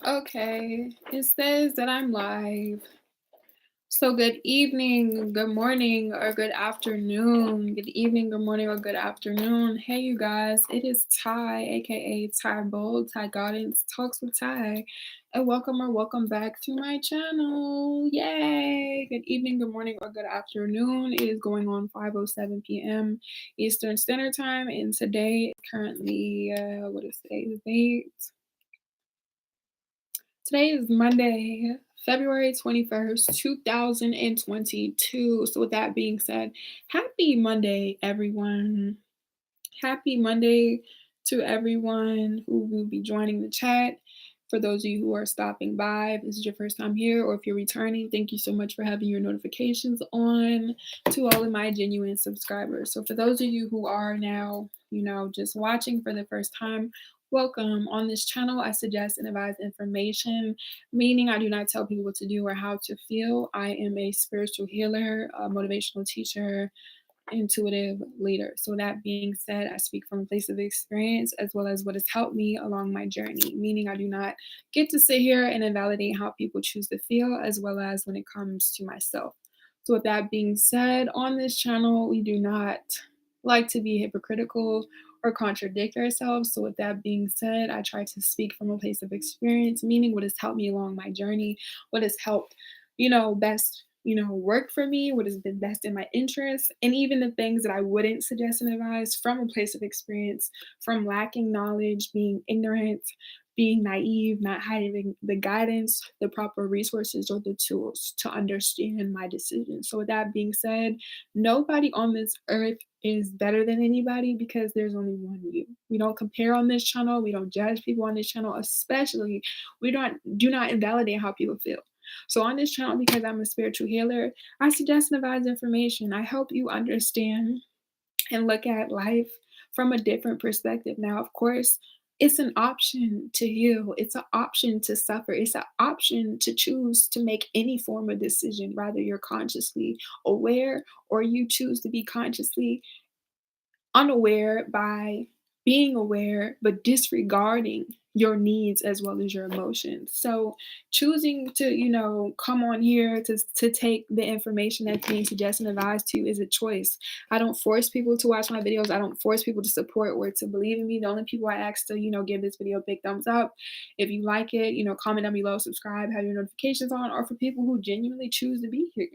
Okay, it says that I'm live. So good evening, good morning, or good afternoon. Good evening, good morning, or good afternoon. Hey, you guys, it is Ty, aka Ty Bold, Ty Guidance Talks with Ty, and welcome or welcome back to my channel. Yay! Good evening, good morning, or good afternoon. It is going on 5:07 p.m. Eastern Standard Time, and today is currently what is today's date? Today is Monday, February 21st, 2022. So, with that being said, happy Monday, everyone. Happy Monday to everyone who will be joining the chat. For those of you who are stopping by, if this is your first time here, or if you're returning, thank you so much for having your notifications on. To all of my genuine subscribers. So, for those of you who are now, just watching for the first time, welcome. On this channel, I suggest and advise information, meaning I do not tell people what to do or how to feel. I am a spiritual healer, a motivational teacher, intuitive leader. So, that being said, I speak from a place of experience as well as what has helped me along my journey, meaning I do not get to sit here and invalidate how people choose to feel, as well as when it comes to myself. So, with that being said, on this channel, we do not like to be hypocritical or contradict ourselves. So, with that being said, I try to speak from a place of experience, meaning what has helped me along my journey, what has helped, best work for me, what has been best in my interest, and even the things that I wouldn't suggest and advise from a place of experience, from lacking knowledge, being ignorant, being naive, not having the guidance, the proper resources, or the tools to understand my decisions. So, with that being said, nobody on this earth is better than anybody because there's only one you. We don't compare on this channel, we don't judge people on this channel, especially we don't do not invalidate how people feel. So on this channel, because I'm a spiritual healer, I suggest and advise information. I help you understand and look at life from a different perspective. Now, of course, it's an option to heal. It's an option to suffer. It's an option to choose to make any form of decision, rather you're consciously aware or you choose to be consciously unaware by being aware but disregarding your needs as well as your emotions. So choosing to come on here to take the information that's being suggested and advised to you is a choice. I don't force people to watch my videos. I don't force people to support or to believe in me. The only people I ask to give this video a big thumbs up if you like it, comment down below, subscribe, have your notifications on, or for people who genuinely choose to be here.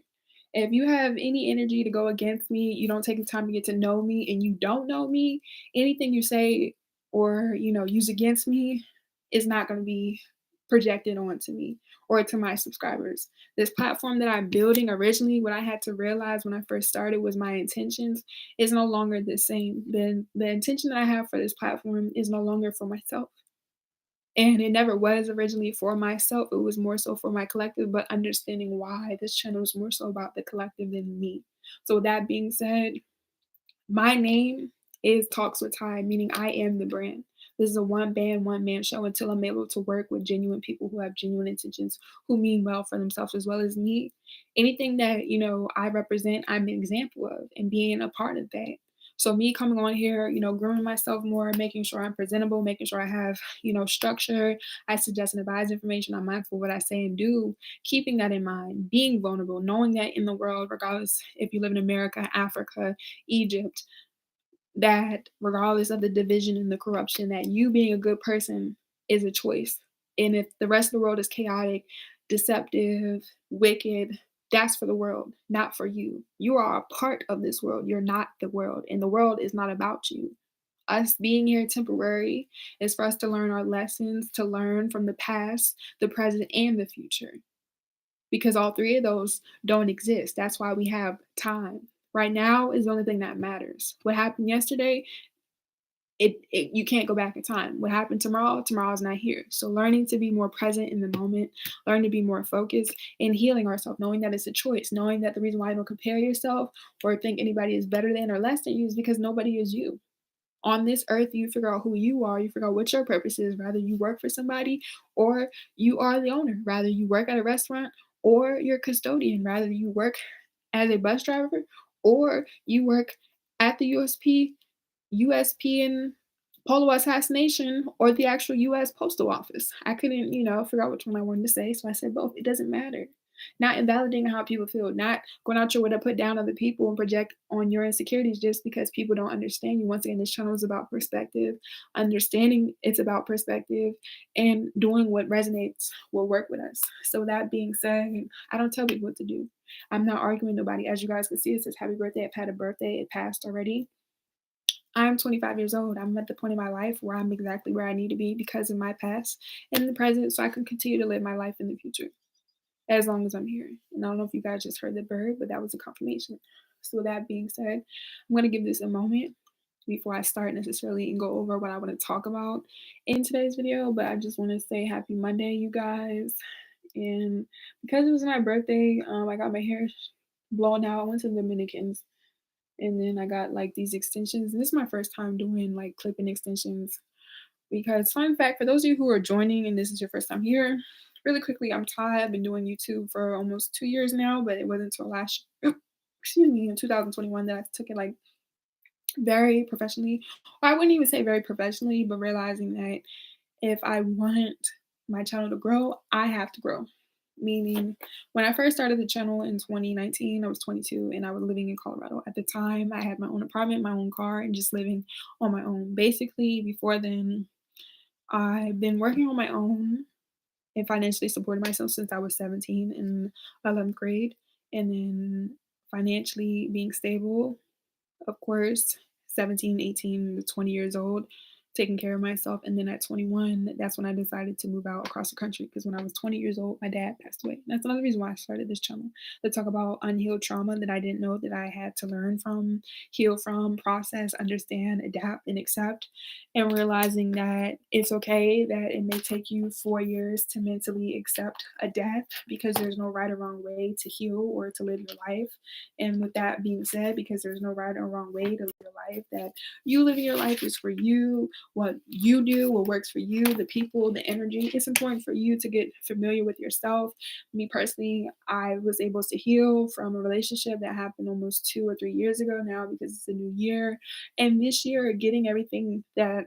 If you have any energy to go against me, you don't take the time to get to know me, and you don't know me, anything you say or, use against me is not going to be projected onto me or to my subscribers. This platform that I'm building originally, what I had to realize when I first started was my intentions is no longer the same. The intention that I have for this platform is no longer for myself. And it never was originally for myself. It was more so for my collective, but understanding why this channel is more so about the collective than me. So, with that being said, my name is Talks with Ty, meaning I am the brand. This is a one band, one man show until I'm able to work with genuine people who have genuine intentions, who mean well for themselves as well as me. Anything that, I represent, I'm an example of and being a part of that. So me coming on here, grooming myself more, making sure I'm presentable, making sure I have, structure. I suggest and advise information. I'm mindful of what I say and do, keeping that in mind, being vulnerable, knowing that in the world, regardless if you live in America, Africa, Egypt, that regardless of the division and the corruption, that you being a good person is a choice. And if the rest of the world is chaotic, deceptive, wicked, that's for the world, not for you. You are a part of this world. You're not the world, and the world is not about you. Us being here temporary is for us to learn our lessons, to learn from the past, the present, and the future, because all three of those don't exist. That's why we have time. Right now is the only thing that matters. What happened yesterday, you can't go back in time. What happened tomorrow, tomorrow's not here. So learning to be more present in the moment, learn to be more focused, and healing ourselves, knowing that it's a choice, knowing that the reason why you don't compare yourself or think anybody is better than or less than you is because nobody is you. On this earth, you figure out who you are, you figure out what your purpose is, rather you work for somebody or you are the owner, rather you work at a restaurant or you're a custodian, rather you work as a bus driver or you work at the USP and polo assassination or the actual US postal office. I couldn't, figure out which one I wanted to say, so I said both. It doesn't matter. Not invalidating how people feel, not going out your way to put down other people and project on your insecurities just because people don't understand you. Once again, this channel is about perspective, understanding it's about perspective, and doing what resonates will work with us. So that being said, I don't tell people what to do. I'm not arguing nobody. As you guys can see, it says happy birthday. I've had a birthday. It passed already. I'm 25 years old. I'm at the point in my life where I'm exactly where I need to be because of my past and the present, so I can continue to live my life in the future as long as I'm here. And I don't know if you guys just heard the bird, but that was a confirmation. So, with that being said, I'm going to give this a moment before I start necessarily and go over what I want to talk about in today's video. But I just want to say happy Monday, you guys. And because it was my birthday, I got my hair blown out. I went to the Dominicans and then I got like these extensions. And this is my first time doing like clipping extensions because, fun fact, for those of you who are joining and this is your first time here, really quickly, I'm Ty. I've been doing YouTube for almost 2 years now, but it wasn't until last year, excuse me, in 2021 that I took it like very professionally. Or I wouldn't even say very professionally, but realizing that if I want my channel to grow, I have to grow. Meaning, when I first started the channel in 2019, I was 22 and I was living in Colorado. At the time, I had my own apartment, my own car, and just living on my own. Basically, before then, I've been working on my own and financially supported myself since I was 17 in 11th grade. And then financially being stable, of course, 17, 18 to 20 years old, taking care of myself. And then at 21, that's when I decided to move out across the country because when I was 20 years old, my dad passed away. That's another reason why I started this channel to talk about unhealed trauma that I didn't know that I had to learn from, heal from, process, understand, adapt, and accept. And realizing that it's okay that it may take you 4 years to mentally accept a death because there's no right or wrong way to heal or to live your life. And with that being said, because there's no right or wrong way to live your life, that you living your life is for you, what you do, what works for you, the people, the energy. It's important for you to get familiar with yourself. Me personally, I was able to heal from a relationship that happened almost 2 or 3 years ago now because it's a new year. And this year, getting everything that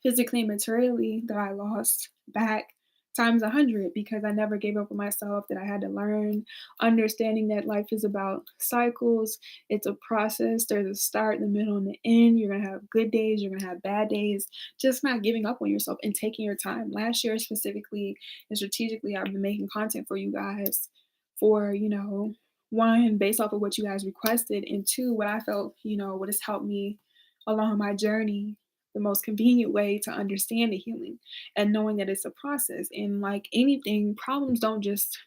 physically and materially that I lost back times 100 because I never gave up on myself, that I had to learn, understanding that life is about cycles. It's a process. There's a start, the middle, and the end. You're going to have good days, you're going to have bad days. Just not giving up on yourself and taking your time. Last year, specifically and strategically, I've been making content for you guys for, one, based off of what you guys requested, and two, what I felt, what has helped me along my journey, the most convenient way to understand the healing and knowing that it's a process. And like anything, problems don't just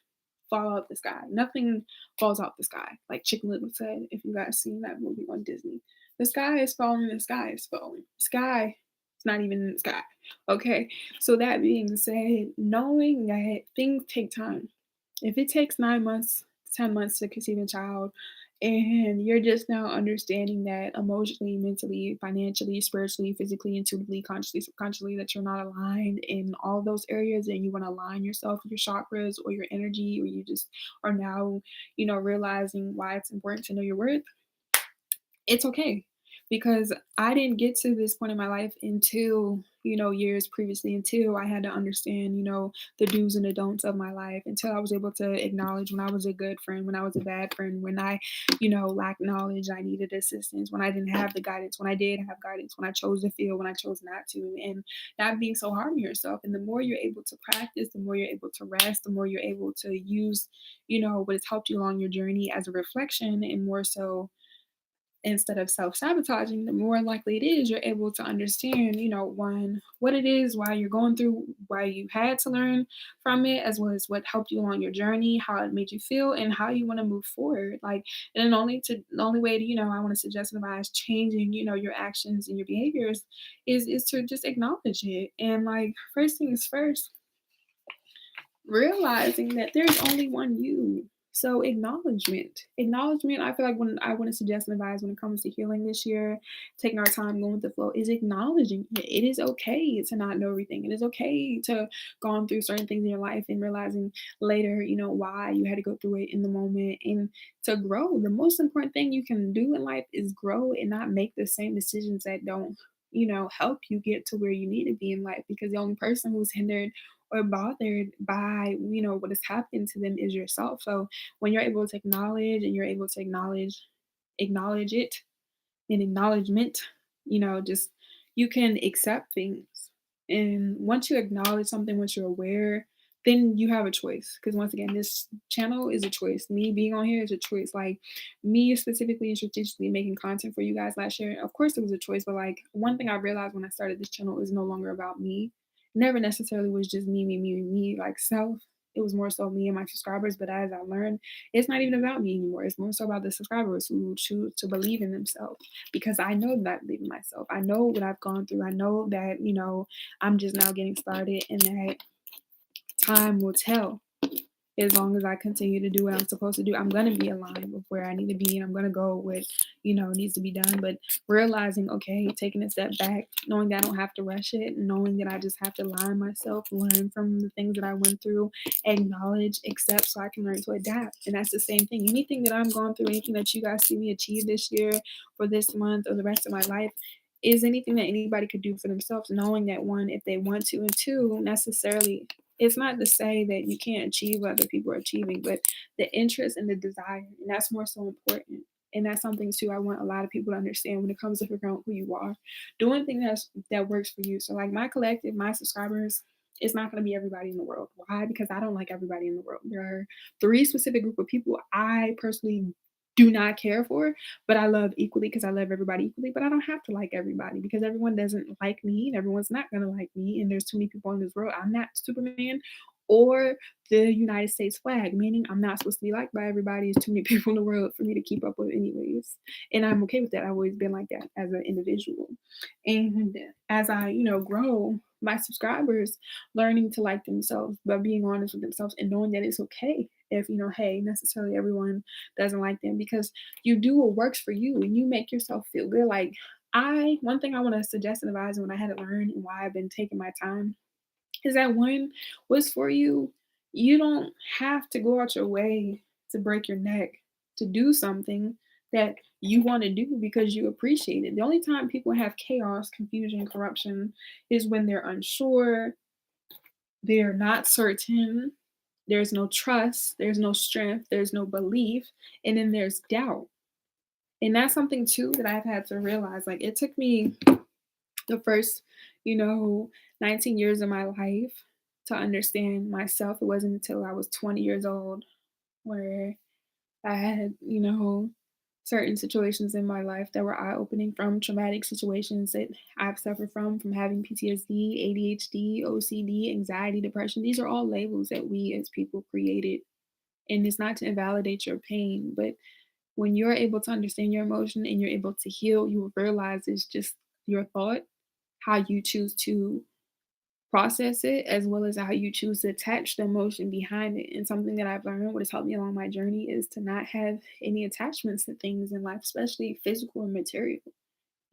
fall out the sky. Nothing falls out the sky. Like Chicken Little said, if you guys seen that movie on Disney, the sky is falling, the sky is falling. Sky it's not even in the sky. Okay. So that being said, knowing that things take time. If it takes 9 months, 10 months to conceive a child, and you're just now understanding that emotionally, mentally, financially, spiritually, physically, intuitively, consciously, subconsciously, that you're not aligned in all those areas and you want to align yourself with your chakras or your energy, or you just are now, realizing why it's important to know your worth, it's okay because I didn't get to this point in my life until, years previously, until I had to understand, the do's and the don'ts of my life, until I was able to acknowledge when I was a good friend, when I was a bad friend, when I, lacked knowledge, I needed assistance, when I didn't have the guidance, when I did have guidance, when I chose to feel, when I chose not to, and not being so hard on yourself. And the more you're able to practice, the more you're able to rest, the more you're able to use, what has helped you along your journey as a reflection, and more so instead of self-sabotaging, the more likely it is you're able to understand, one, what it is, why you're going through, why you had to learn from it, as well as what helped you along your journey, how it made you feel, and how you want to move forward. Like, and the only way to, I want to suggest and advise changing, your actions and your behaviors is to just acknowledge it. And like first things first, realizing that there's only one you. So acknowledgement. I feel like when I want to suggest and advise when it comes to healing this year, taking our time, going with the flow, is acknowledging it. It is okay to not know everything. It is okay to gone through certain things in your life and realizing later, why you had to go through it in the moment, and to grow. The most important thing you can do in life is grow and not make the same decisions that don't, help you get to where you need to be in life, because the only person who's hindered or bothered by, what has happened to them is yourself. So when you're able to acknowledge and you're able to acknowledge it and acknowledgement, just you can accept things. And once you acknowledge something, once you're aware, then you have a choice. Because once again, this channel is a choice. Me being on here is a choice. Like me specifically and strategically making content for you guys last year, of course it was a choice. But like one thing I realized when I started this channel is no longer about me. Never necessarily was just me, like self. It was more so me and my subscribers. But as I learned, it's not even about me anymore. It's more so about the subscribers who choose to believe in themselves, because I know that I believe in myself. I know what I've gone through. I know that, I'm just now getting started, and that time will tell. As long as I continue to do what I'm supposed to do, I'm gonna be aligned with where I need to be, and I'm gonna go with, needs to be done. But realizing, okay, taking a step back, knowing that I don't have to rush it, knowing that I just have to align myself, learn from the things that I went through, acknowledge, accept, so I can learn to adapt. And that's the same thing. Anything that I'm going through, anything that you guys see me achieve this year, or this month, or the rest of my life, is anything that anybody could do for themselves, knowing that one, if they want to, and two, necessarily, it's not to say that you can't achieve what other people are achieving, but the interest and the desire, and that's more so important. And that's something too I want a lot of people to understand when it comes to figuring out who you are. Doing things that works for you. So like my collective, my subscribers, it's not going to be everybody in the world. Why? Because I don't like everybody in the world. There are three specific group of people I personally do not care for, but I love equally, because I love everybody equally. But I don't have to like everybody, because everyone doesn't like me and everyone's not going to like me. And there's too many people in this world. I'm not Superman or the United States flag, meaning I'm not supposed to be liked by everybody. There's too many people in the world for me to keep up with, anyways. And I'm okay with that. I've always been like that as an individual. And as I, grow, my subscribers learning to like themselves by being honest with themselves and knowing that it's okay if, hey, necessarily everyone doesn't like them, because you do what works for you and you make yourself feel good. Like one thing I want to suggest and advise, and what I had to learn and why I've been taking my time, is that when what's for you, you don't have to go out your way to break your neck to do something that you want to do because you appreciate it. The only time people have chaos, confusion, corruption is when they're unsure, they're not certain, there's no trust, there's no strength, there's no belief, and then there's doubt. And that's something too that I've had to realize. Like it took me the first, you know, 19 years of my life to understand myself. It wasn't until I was 20 years old where I had, certain situations in my life that were eye opening, from traumatic situations that I've suffered from having PTSD, ADHD, OCD, anxiety, depression. These are all labels that we as people created. And it's not to invalidate your pain, but when you're able to understand your emotion and you're able to heal, you will realize it's just your thought, how you choose to process it, as well as how you choose to attach the emotion behind it. And something that I've learned, what has helped me along my journey, is to not have any attachments to things in life, especially physical and material.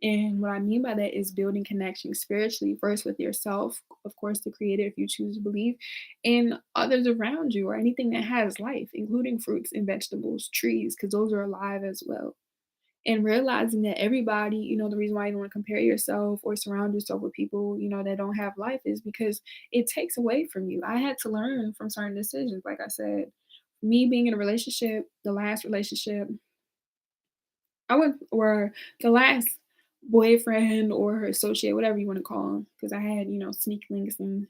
And what I mean by that is building connection spiritually, first with yourself, of course, the creator, if you choose to believe, and others around you, or anything that has life, including fruits and vegetables, trees, because those are alive as well. And realizing that everybody, the reason why you don't want to compare yourself or surround yourself with people, that don't have life, is because it takes away from you. I had to learn from certain decisions. Like I said, me being in a relationship, the last relationship, I went, or the last boyfriend or associate, whatever you want to call him, because I had, sneak links and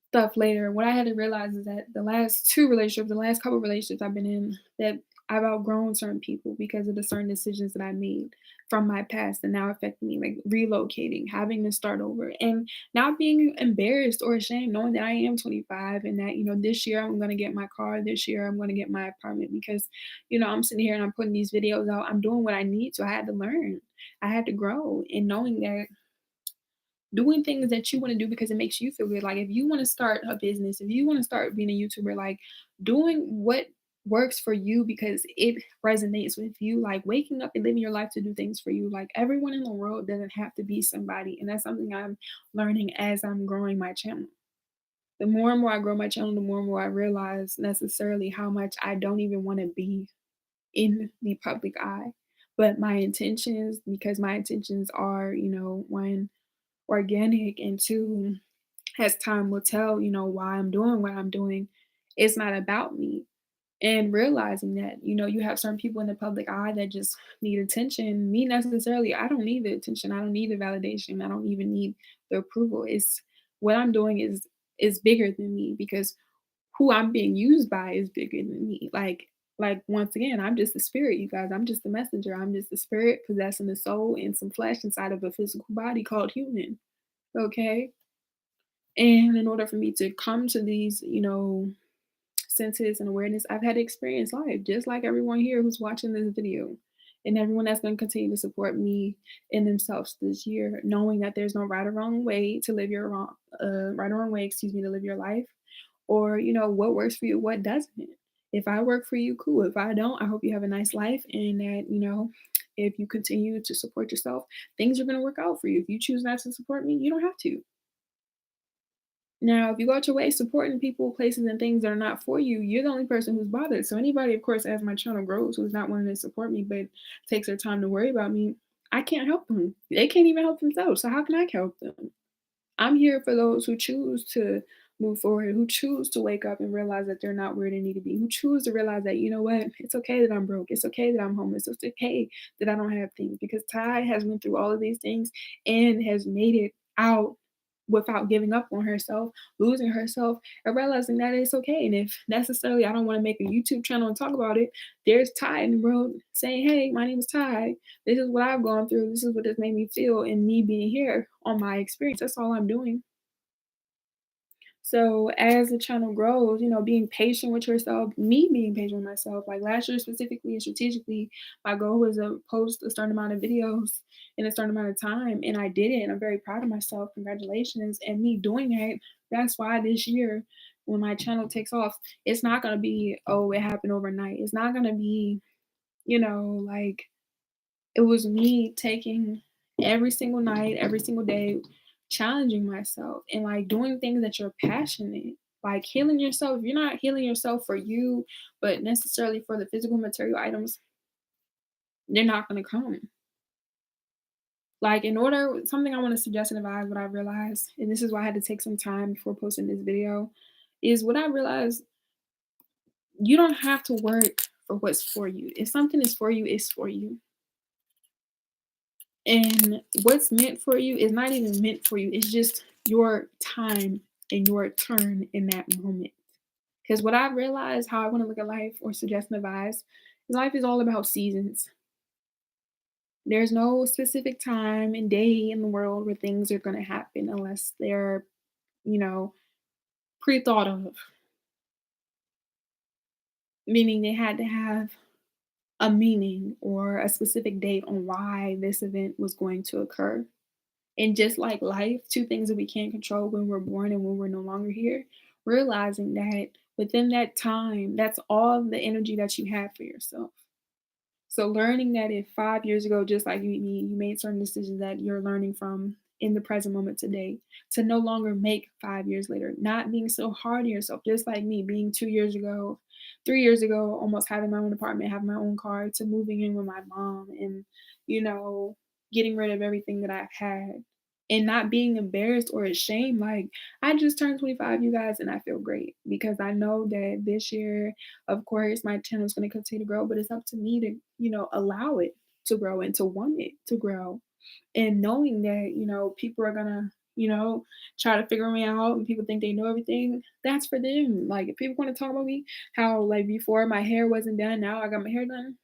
stuff later. What I had to realize is that the last two relationships, the last couple of relationships I've been in, that I've outgrown certain people because of the certain decisions that I made from my past and now affect me, like relocating, having to start over, and not being embarrassed or ashamed, knowing that I am 25 and that, this year I'm going to get my car, this year I'm going to get my apartment, because, I'm sitting here and I'm putting these videos out, I'm doing what I need to. I had to learn, I had to grow, and knowing that doing things that you want to do because it makes you feel good. Like if you want to start a business, if you want to start being a YouTuber, like doing what works for you because it resonates with you, like waking up and living your life to do things for you. Like everyone in the world doesn't have to be somebody. And that's something I'm learning as I'm growing my channel. The more and more I grow my channel, the more and more I realize necessarily how much I don't even want to be in the public eye. But my intentions, because my intentions are, one, organic, and two, as time will tell, why I'm doing what I'm doing, it's not about me. And realizing that, you have certain people in the public eye that just need attention. Me necessarily, I don't need the attention. I don't need the validation. I don't even need the approval. It's what I'm doing is bigger than me, because who I'm being used by is bigger than me. Like once again, I'm just the spirit, you guys. I'm just the messenger. I'm just the spirit possessing the soul and some flesh inside of a physical body called human. Okay. And in order for me to come to these, senses and awareness, I've had to experience life just like everyone here who's watching this video, and everyone that's going to continue to support me in themselves this year, knowing that there's no right or wrong way to live your right or wrong way, excuse me, to live your life, or what works for you, what doesn't. If I work for you, cool. If I don't, I hope you have a nice life, and that if you continue to support yourself, things are going to work out for you. If you choose not to support me, you don't have to. Now, if you go out your way supporting people, places, and things that are not for you, you're the only person who's bothered. So anybody, of course, as my channel grows, who's not wanting to support me but takes their time to worry about me, I can't help them. They can't even help themselves. So how can I help them? I'm here for those who choose to move forward, who choose to wake up and realize that they're not where they need to be, who choose to realize that, you know what, it's okay that I'm broke. It's okay that I'm homeless. It's okay that I don't have things, because Ty has went through all of these things and has made it out without giving up on herself, losing herself, and realizing that it's okay. And if necessarily I don't want to make a YouTube channel and talk about it, there's Ty in the world saying, hey, my name is Ty. This is what I've gone through. This is what this made me feel, and me being here on my experience. That's all I'm doing. So as the channel grows, being patient with yourself, me being patient with myself, like last year specifically and strategically, my goal was to post a certain amount of videos in a certain amount of time. And I did it. And I'm very proud of myself. Congratulations. And me doing that, that's why this year, when my channel takes off, it's not going to be, oh, it happened overnight. It's not going to be, like, it was me taking every single night, every single day, challenging myself and like doing things that you're passionate, like healing yourself. If you're not healing yourself for you, but necessarily for the physical material items, they're not going to come. Like, in order, something I want to suggest and advise, what I realized, and this is why I had to take some time before posting this video, is what I realized: you don't have to work for what's for you. If something is for you, it's for you. And what's meant for you is not even meant for you. It's just your time and your turn in that moment. Because what I realized, how I want to look at life or suggest and advise, is life is all about seasons. There's no specific time and day in the world where things are going to happen unless they're, you know, pre thought of, meaning they had to have a meaning or a specific date on why this event was going to occur. And just like life, two things that we can't control when we're born and when we're no longer here, realizing that within that time, that's all the energy that you have for yourself. So learning that if 5 years ago, just like you made certain decisions that you're learning from in the present moment today, to no longer make 5 years later, not being so hard on yourself, just like me being 2 years ago, 3 years ago, almost having my own apartment, having my own car, to moving in with my mom and, you know, getting rid of everything that I've had and not being embarrassed or ashamed. Like, I just turned 25, you guys, and I feel great because I know that this year, of course, my channel is going to continue to grow, but it's up to me to, allow it to grow and to want it to grow. And knowing that, people are going to, try to figure me out and people think they know everything, that's for them. Like, if people want to talk about me, how, like, before my hair wasn't done, now I got my hair done,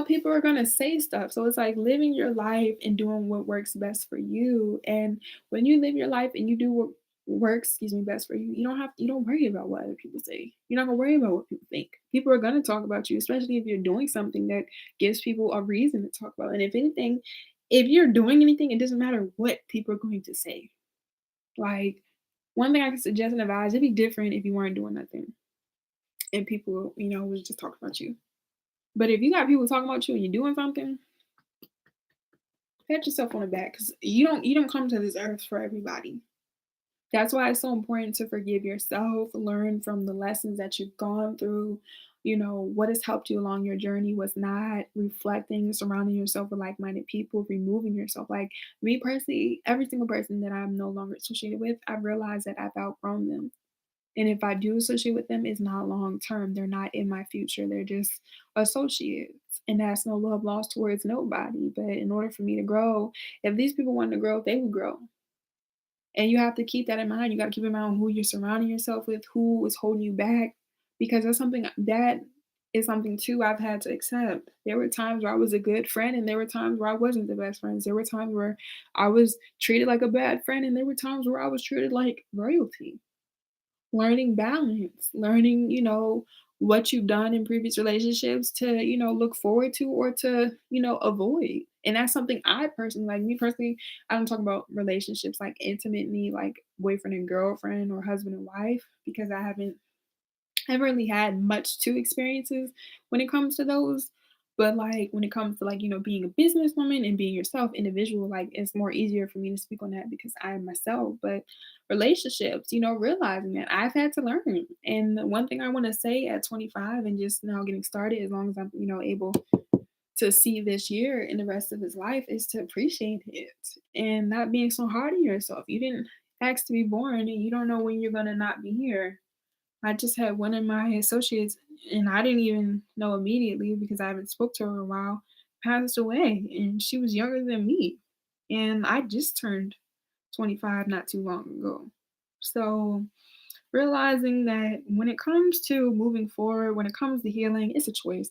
people are gonna say stuff. So it's like living your life and doing what works best for you. And when you live your life and you do what works, excuse me, best for you, you don't worry about what other people say. You're not gonna worry about what people think. People are gonna talk about you, especially if you're doing something that gives people a reason to talk about. And if anything, if you're doing anything, it doesn't matter what people are going to say. Like, one thing I can suggest and advise, it'd be different if you weren't doing nothing and people, was just talking about you. But if you got people talking about you and you're doing something, pat yourself on the back because you don't come to this earth for everybody. That's why it's so important to forgive yourself, learn from the lessons that you've gone through, what has helped you along your journey was not reflecting, surrounding yourself with like-minded people, removing yourself. Like me personally, every single person that I'm no longer associated with, I've realized that I've outgrown them. And if I do associate with them, it's not long term. They're not in my future. They're just associates. And that's no love lost towards nobody. But in order for me to grow, if these people wanted to grow, they would grow. And you have to keep that in mind. You got to keep in mind who you're surrounding yourself with, who is holding you back, because that's something that is something too I've had to accept. There were times where I was a good friend, and there were times where I wasn't the best friends. There were times where I was treated like a bad friend, and there were times where I was treated like royalty. Learning balance, learning, what you've done in previous relationships to, look forward to or to, avoid. And that's something I personally like me personally, I don't talk about relationships like intimately, like boyfriend and girlfriend or husband and wife, because I haven't really had much to experiences when it comes to those. But like when it comes to like, being a businesswoman and being yourself, individual, like it's more easier for me to speak on that because I am myself. But relationships, realizing that I've had to learn. And the one thing I want to say at 25 and just now getting started, as long as I'm, able to see this year and the rest of his life, is to appreciate it and not being so hard on yourself. You didn't ask to be born and you don't know when you're gonna not be here. I just had one of my associates, and I didn't even know immediately because I haven't spoke to her in a while, passed away, and she was younger than me, and I just turned 25 not too long ago. So, realizing that when it comes to moving forward, when it comes to healing, it's a choice.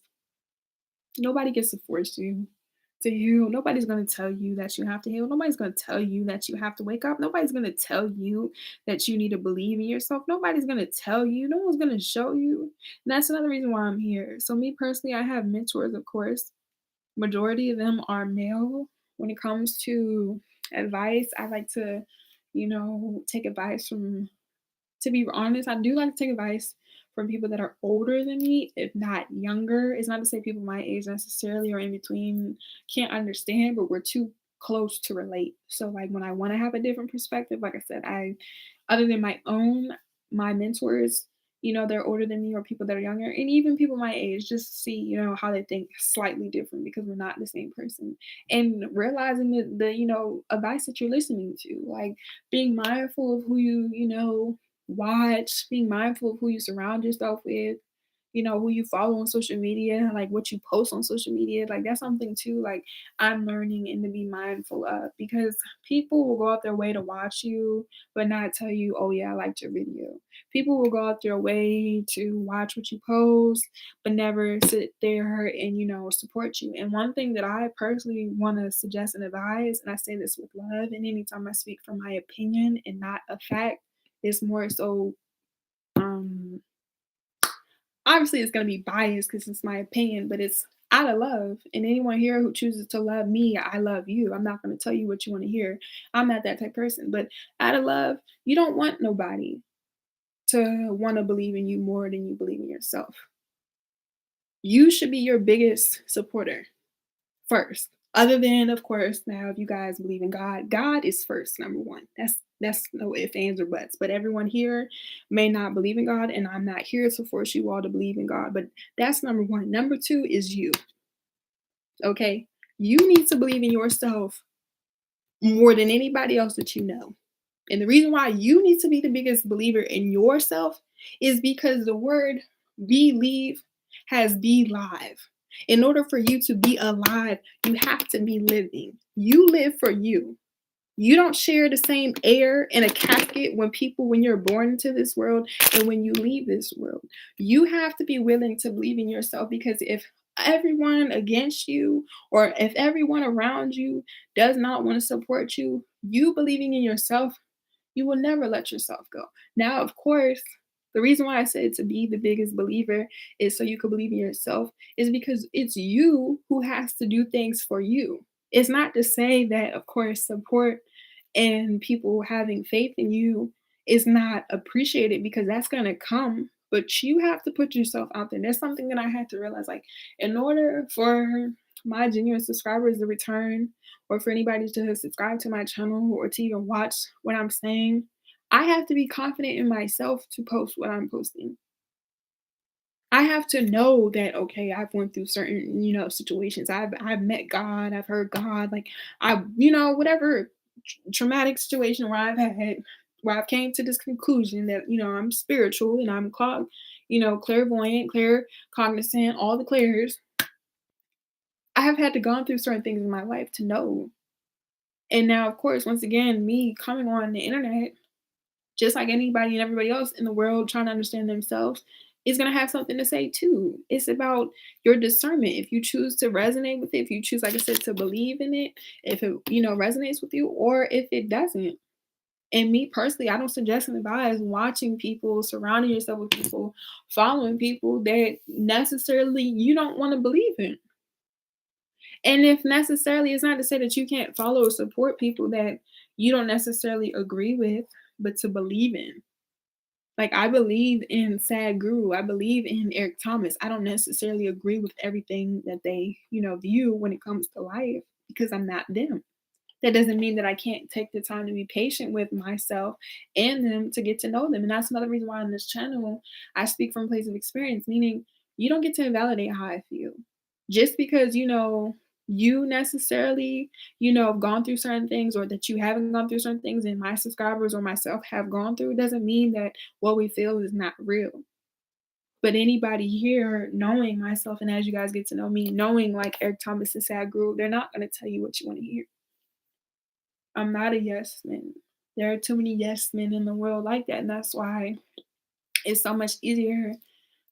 Nobody gets to force you to heal. Nobody's going to tell you that you have to heal. Nobody's going to tell you that you have to wake up. Nobody's going to tell you that you need to believe in yourself. Nobody's going to tell you. No one's going to show you. And that's another reason why I'm here. So, me personally, I have mentors, of course. Majority of them are male. When it comes to advice, I like to, take advice from to be honest, I do like to take advice from people that are older than me, if not younger. It's not to say people my age necessarily or in between can't understand, but we're too close to relate. So like when I want to have a different perspective, like I said, I other than my mentors, they're older than me or people that are younger, and even people my age, just to see, how they think slightly different because we're not the same person. And realizing the advice that you're listening to, like being mindful of who you watch, being mindful of who you surround yourself with, who you follow on social media, like what you post on social media. Like that's something too, like I'm learning and to be mindful of because people will go out their way to watch you, but not tell you, oh yeah, I liked your video. People will go out their way to watch what you post, but never sit there and, support you. And one thing that I personally want to suggest and advise, and I say this with love, and anytime I speak from my opinion and not a fact, it's more so um obviously it's going to be biased because it's my opinion, but it's out of love. And anyone here who chooses to love me, I love you. I'm not going to tell you what you want to hear. I'm not that type of person, but out of love, you don't want nobody to want to believe in you more than you believe in yourself. You should be your biggest supporter first. Other than, of course, now if you guys believe in God, God is first, number one. That's no ifs, ands, or buts. But everyone here may not believe in God, and I'm not here to force you all to believe in God. But that's number one. Number two is you. Okay. You need to believe in yourself more than anybody else that you know. And the reason why you need to be the biggest believer in yourself is because the word believe has be live. In order for you to be alive, you have to be living. You live for you. You don't share the same air in a casket when you're born into this world and when you leave this world. You have to be willing to believe in yourself because if everyone against you or if everyone around you does not want to support you, you believing in yourself, you will never let yourself go. Now, of course, the reason why I said to be the biggest believer is so you can believe in yourself, is because it's you who has to do things for you. It's not to say that, of course, support and people having faith in you is not appreciated because that's going to come, but you have to put yourself out there. That's something that I had to realize. Like, in order for my genuine subscribers to return, or for anybody to subscribe to my channel or to even watch what I'm saying, I have to be confident in myself to post what I'm posting. I have to know that, okay, I've went through certain, situations. I've met God, I've heard God, like whatever traumatic situation where I've came to this conclusion that, I'm spiritual and I'm clairvoyant, clear, cognizant, all the clairs. I have had to gone through certain things in my life to know. And now, of course, once again, me coming on the internet, just like anybody and everybody else in the world trying to understand themselves, is going to have something to say too. It's about your discernment. If you choose to resonate with it, if you choose, like I said, to believe in it, if it, resonates with you, or if it doesn't. And me personally, I don't suggest and advise watching people, surrounding yourself with people, following people that necessarily you don't want to believe in. And if necessarily, it's not to say that you can't follow or support people that you don't necessarily agree with, but to believe in. Like, I believe in Sadhguru. I believe in Eric Thomas. I don't necessarily agree with everything that they, view when it comes to life because I'm not them. That doesn't mean that I can't take the time to be patient with myself and them to get to know them. And that's another reason why on this channel I speak from a place of experience, meaning you don't get to invalidate how I feel. Just because you necessarily, have gone through certain things or that you haven't gone through certain things and my subscribers or myself have gone through doesn't mean that what we feel is not real. But anybody here knowing myself and as you guys get to know me, knowing like Eric Thomas and Sadhguru, they're not going to tell you what you want to hear. I'm not a yes man. There are too many yes men in the world like that. And that's why it's so much easier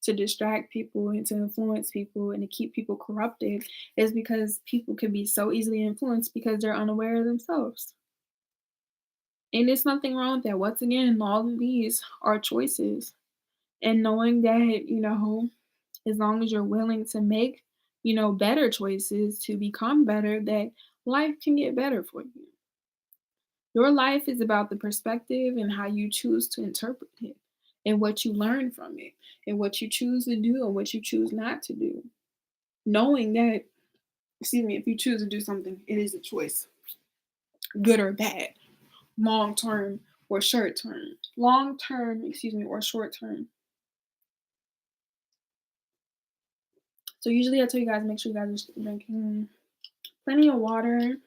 to distract people and to influence people and to keep people corrupted is because people can be so easily influenced because they're unaware of themselves. And there's nothing wrong with that. Once again, all of these are choices. And knowing that, as long as you're willing to make, better choices to become better, that life can get better for you. Your life is about the perspective and how you choose to interpret it and what you learn from it and what you choose to do and what you choose not to do. Knowing that, excuse me, if you choose to do something, it is a choice, good or bad, long term or short term, or short term. So usually I tell you guys, make sure you guys are drinking plenty of water,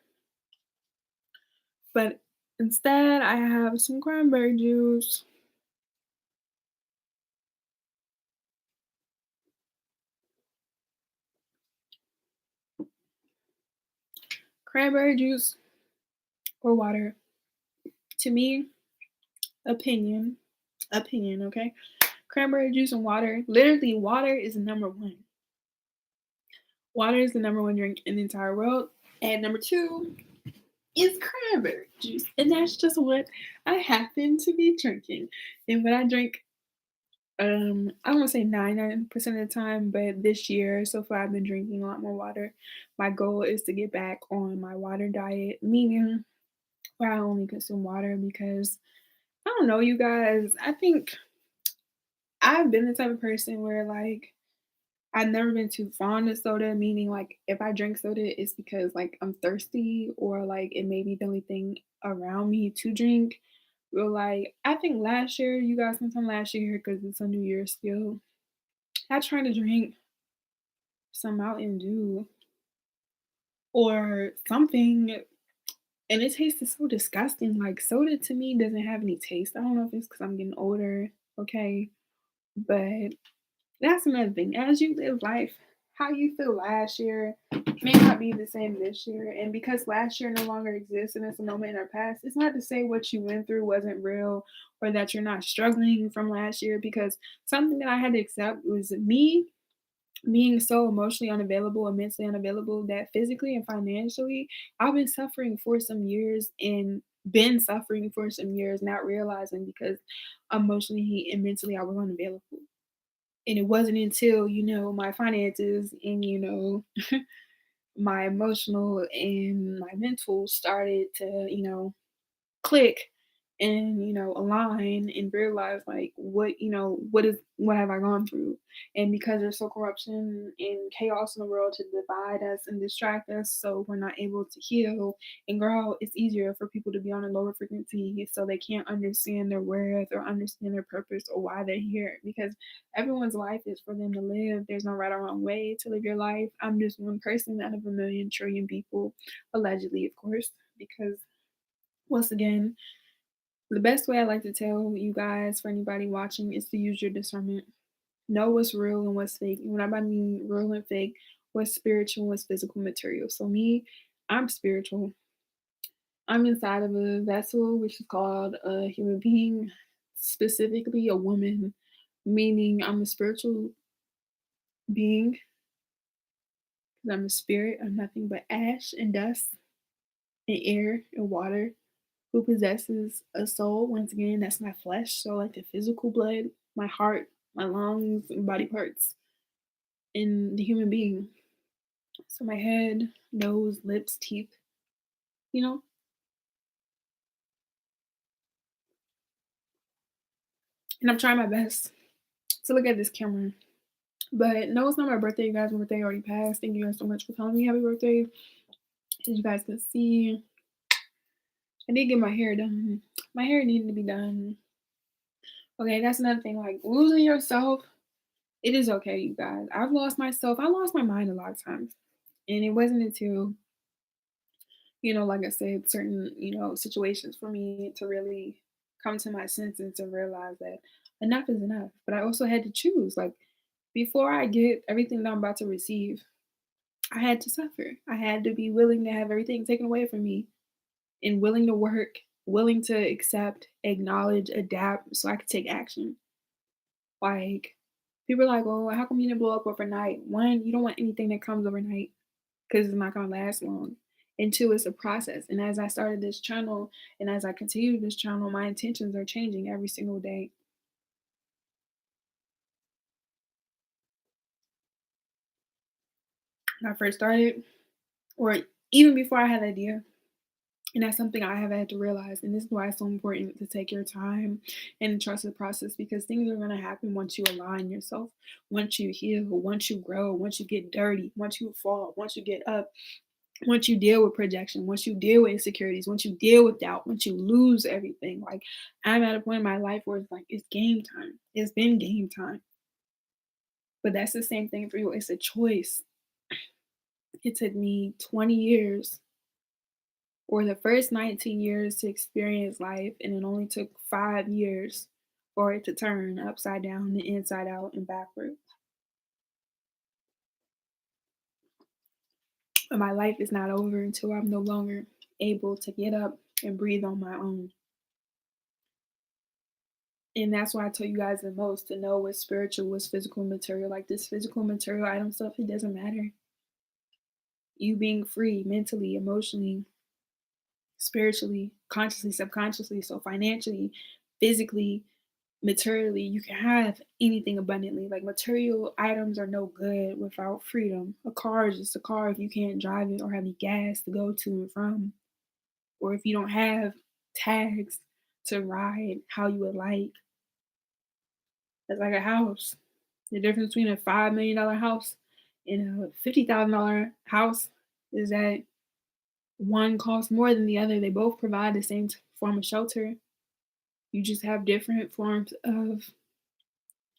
but instead I have some cranberry juice. Cranberry juice or water. To me, opinion, okay? Cranberry juice and water. Literally, water is the number one. Water is the number one drink in the entire world. And number two is cranberry juice. And that's just what I happen to be drinking. And when I drink, I don't want to say 99% of the time, but this year so far I've been drinking a lot more water. My goal is to get back on my water diet, meaning where I only consume water because I don't know, you guys. I think I've been the type of person where like I've never been too fond of soda, meaning like if I drink soda, it's because like I'm thirsty or like it may be the only thing around me to drink. But like I think last year, you guys, sometime last year, because it's a New Year's still, I tried to drink some Mountain Dew or something, and it tasted so disgusting. Like soda to me doesn't have any taste. I don't know if it's because I'm getting older, okay, but that's another thing. As you live life, how you feel last year may not be the same this year. And because last year no longer exists and it's a moment in our past, it's not to say what you went through wasn't real or that you're not struggling from last year. Because something that I had to accept was me being so emotionally unavailable and mentally unavailable that physically and financially, I've been suffering for some years not realizing because emotionally and mentally I was unavailable. And it wasn't until, my finances and, my emotional and my mental started to, click and align and realize like what have I gone through. And because there's so corruption and chaos in the world to divide us and distract us, so we're not able to heal and grow, it's easier for people to be on a lower frequency so they can't understand their worth or understand their purpose or why they're here, because everyone's life is for them to live. There's no right or wrong way to live your life. I'm just one person out of a million trillion people, allegedly, of course, because once again, the best way I like to tell you guys, for anybody watching, is to use your discernment. Know what's real and what's fake. And when I mean real and fake, what's spiritual and what's physical material. So me, I'm spiritual. I'm inside of a vessel which is called a human being, specifically a woman, meaning I'm a spiritual being because I'm a spirit. I'm nothing but ash and dust and air and water who possesses a soul. Once again, that's my flesh. So, like the physical blood, my heart, my lungs, and body parts in the human being. So, my head, nose, lips, teeth, you know? And I'm trying my best to look at this camera. But no, it's not my birthday, you guys. My birthday already passed. Thank you guys so much for telling me happy birthday. As you guys can see, I did get my hair done. My hair needed to be done. Okay, that's another thing. Like losing yourself, it is okay, you guys. I've lost myself. I lost my mind a lot of times. And it wasn't until, like I said, certain, situations for me to really come to my senses and realize that enough is enough. But I also had to choose. Like, before I get everything that I'm about to receive, I had to suffer. I had to be willing to have everything taken away from me and willing to work, willing to accept, acknowledge, adapt so I could take action. Like, people are like, oh, how come you didn't blow up overnight? One, you don't want anything that comes overnight because it's not gonna last long. And two, it's a process. And as I started this channel and as I continue this channel, my intentions are changing every single day. When I first started, or even before I had the idea, and that's something I have had to realize. And this is why it's so important to take your time and trust the process, because things are going to happen once you align yourself, once you heal, once you grow, once you get dirty, once you fall, once you get up, once you deal with projection, once you deal with insecurities, once you deal with doubt, once you lose everything. Like, I'm at a point in my life where it's like, it's game time. It's been game time. But that's the same thing for you. It's a choice. It took me 20 years or the first 19 years to experience life, and it only took 5 years for it to turn upside down and inside out and backward. But my life is not over until I'm no longer able to get up and breathe on my own. And that's why I tell you guys the most, to know what's spiritual, what's physical material. Like this physical material item stuff, it doesn't matter. You being free mentally, emotionally, spiritually, consciously, subconsciously, so financially, physically, materially, you can have anything abundantly. Like material items are no good without freedom. A car is just a car if you can't drive it or have any gas to go to and from, or if you don't have tags to ride how you would like. It's like a house. The difference between a $5 million house and a $50,000 house is that one costs more than the other. They both provide the same form of shelter. You just have different forms of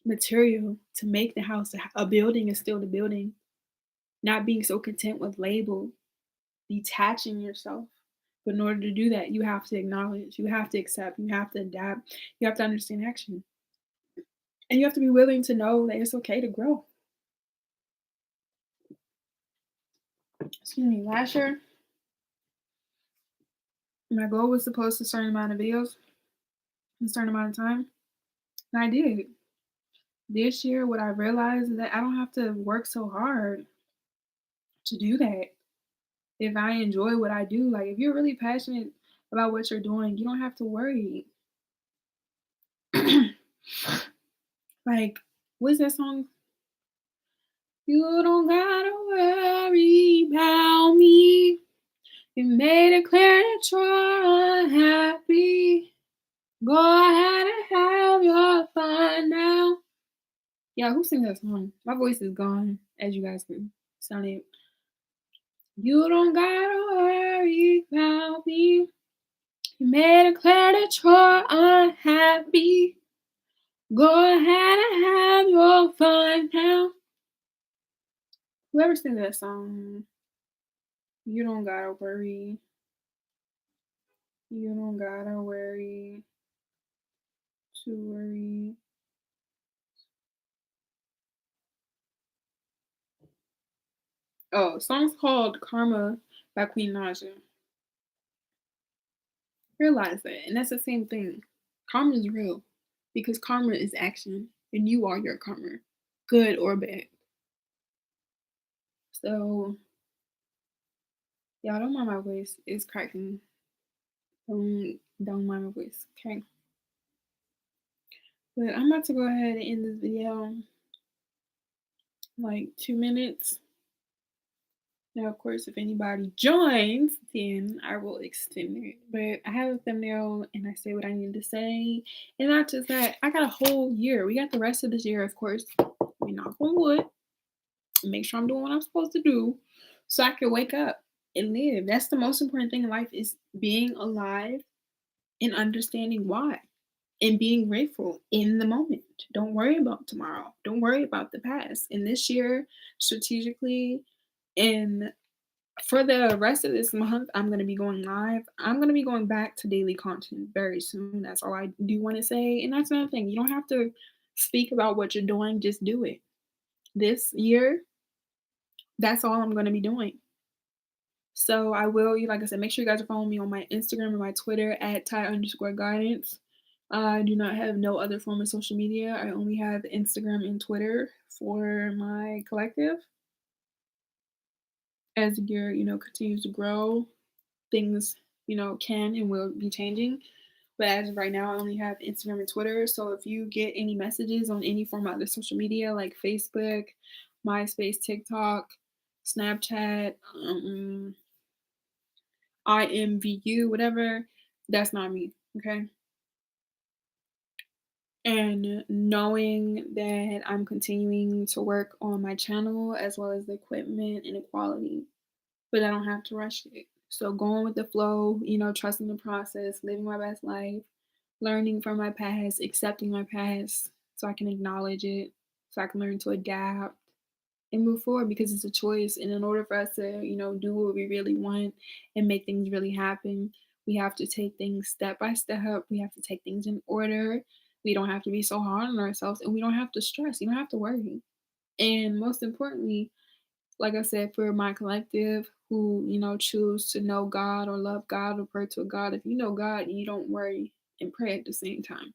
material to make the house. A building is still the building. Not being so content with label, detaching yourself. But in order to do that, you have to acknowledge, you have to accept, you have to adapt, you have to understand action. And you have to be willing to know that it's okay to grow. Excuse me, last year, my goal was to post a certain amount of videos in a certain amount of time. And I did. This year, what I realized is that I don't have to work so hard to do that. If I enjoy what I do, like if you're really passionate about what you're doing, you don't have to worry. Like, what's that song? You don't gotta worry about me. You made it clear that you're unhappy. Go ahead and have your fun now. Yeah, who sings that song? My voice is gone, as you guys can sound it. You don't gotta worry about me. You made it clear that you're unhappy. Go ahead and have your fun now. Whoever sings that song, you don't gotta worry. You don't gotta worry to worry. Oh, song's called Karma by Queen Naja. Realize that. And that's the same thing. Karma is real because karma is action and you are your karma, good or bad. So, y'all don't mind my voice. It's cracking. Don't mind my voice. Okay. But I'm about to go ahead and end this video like 2 minutes. Now, of course, if anybody joins, then I will extend it. But I have a thumbnail and I say what I need to say. And not just that, I got a whole year. We got the rest of this year, of course. We knock on wood. Make sure I'm doing what I'm supposed to do so I can wake up and live. That's the most important thing in life is being alive and understanding why and being grateful in the moment. Don't worry about tomorrow. Don't worry about the past. And this year, strategically, and for the rest of this month, I'm going to be going live. I'm going to be going back to daily content very soon. That's all I do want to say. And that's another thing. You don't have to speak about what you're doing, just do it. This year, that's all I'm going to be doing. So I will, like I said, make sure you guys are following me on my Instagram and my Twitter at Ty_guidance. I do not have no other form of social media. I only have Instagram and Twitter for my collective. As the year, continues to grow, things, can and will be changing. But as of right now, I only have Instagram and Twitter. So if you get any messages on any form of other social media like Facebook, MySpace, TikTok, Snapchat, IMVU, whatever, that's not me. Okay. And knowing that I'm continuing to work on my channel as well as the equipment and the quality, but I don't have to rush it. So going with the flow, trusting the process, living my best life, learning from my past, accepting my past so I can acknowledge it, so I can learn to adapt and move forward because it's a choice. And in order for us to, do what we really want and make things really happen, we have to take things step by step. We have to take things in order. We don't have to be so hard on ourselves and we don't have to stress. You don't have to worry. And most importantly, like I said, for my collective who, choose to know God or love God or pray to a God, if you know God, you don't worry and pray at the same time.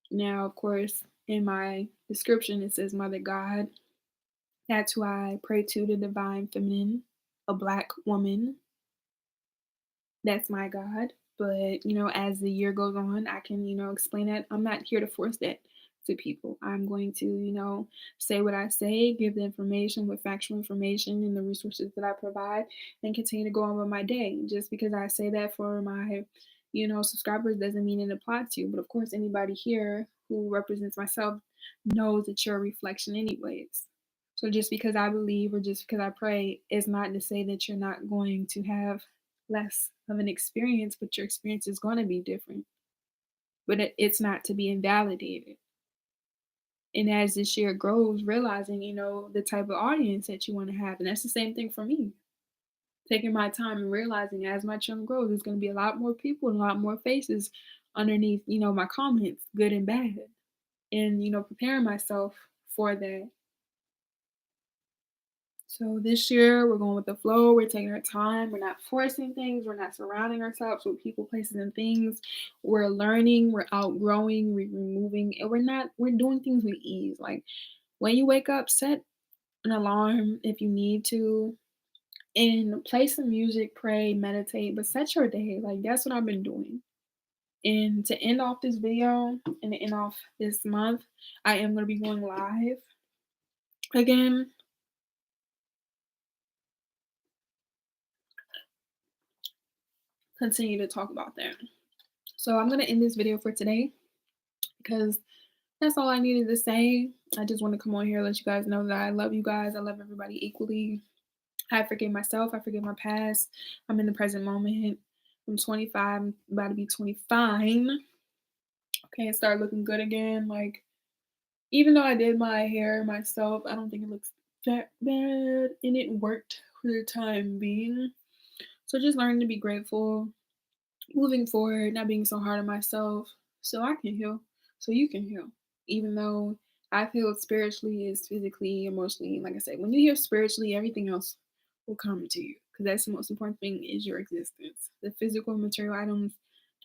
Now, of course, in my description, it says Mother God. That's who I pray to, the divine feminine, a black woman. That's my God. But, as the year goes on, I can, explain that. I'm not here to force that to people. I'm going to, say what I say, give the information with factual information and the resources that I provide, and continue to go on with my day. Just because I say that for my, subscribers doesn't mean it applies to you. But of course, anybody here who represents myself knows that you're a reflection, anyways. So just because I believe or just because I pray is not to say that you're not going to have less of an experience, but your experience is going to be different. But it's not to be invalidated. And as this year grows, realizing, the type of audience that you want to have. And that's the same thing for me. Taking my time and realizing as my channel grows, there's going to be a lot more people and a lot more faces underneath, my comments, good and bad. And, preparing myself for that. So this year, we're going with the flow. We're taking our time. We're not forcing things. We're not surrounding ourselves with people, places, and things. We're learning. We're outgrowing. We're removing. And we're doing things with ease. Like when you wake up, set an alarm if you need to and play some music, pray, meditate, but set your day. Like that's what I've been doing. And to end off this video and to end off this month, I am going to be going live again. Continue to talk about that. So I'm gonna end this video for today because that's all I needed to say. I just want to come on here and let you guys know that I love you guys. I love everybody equally. I forgive myself. I forgive my past. I'm in the present moment. I'm 25. I'm about to be 25. Okay, and start looking good again. Like, even though I did my hair myself, I don't think it looks that bad, and it worked for the time being. So just learning to be grateful, moving forward, not being so hard on myself, so I can heal, so you can heal. Even though I feel spiritually is physically, emotionally, like I said, when you heal spiritually, everything else will come to you because that's the most important thing is your existence. The physical material items,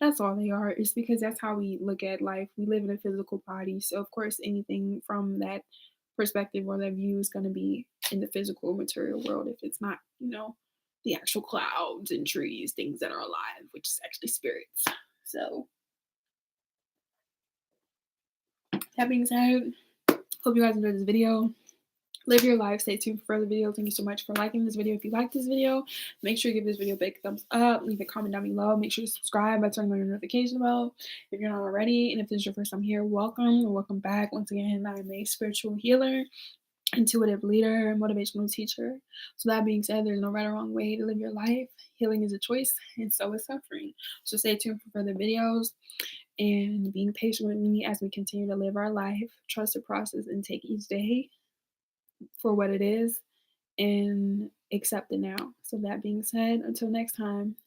that's all they are. It's because that's how we look at life. We live in a physical body. So of course anything from that perspective or that view is gonna be in the physical material world if it's not, the actual clouds and trees, things that are alive, which is actually spirits. So that being said, hope you guys enjoyed this video. Live your life. Stay tuned for further videos. Thank you so much for liking this video. If you like this video, make sure you give this video a big thumbs up. Leave a comment down below. Make sure you subscribe by turning on your notification bell if you're not already. And if this is your first time here, welcome or welcome back. Once again, I'm a spiritual healer, intuitive leader, motivational teacher. So that being said, there's no right or wrong way to live your life. Healing is a choice, and so is suffering. So stay tuned for further videos and being patient with me as we continue to live our life. Trust the process and take each day for what it is and accept it now. So that being said, until next time,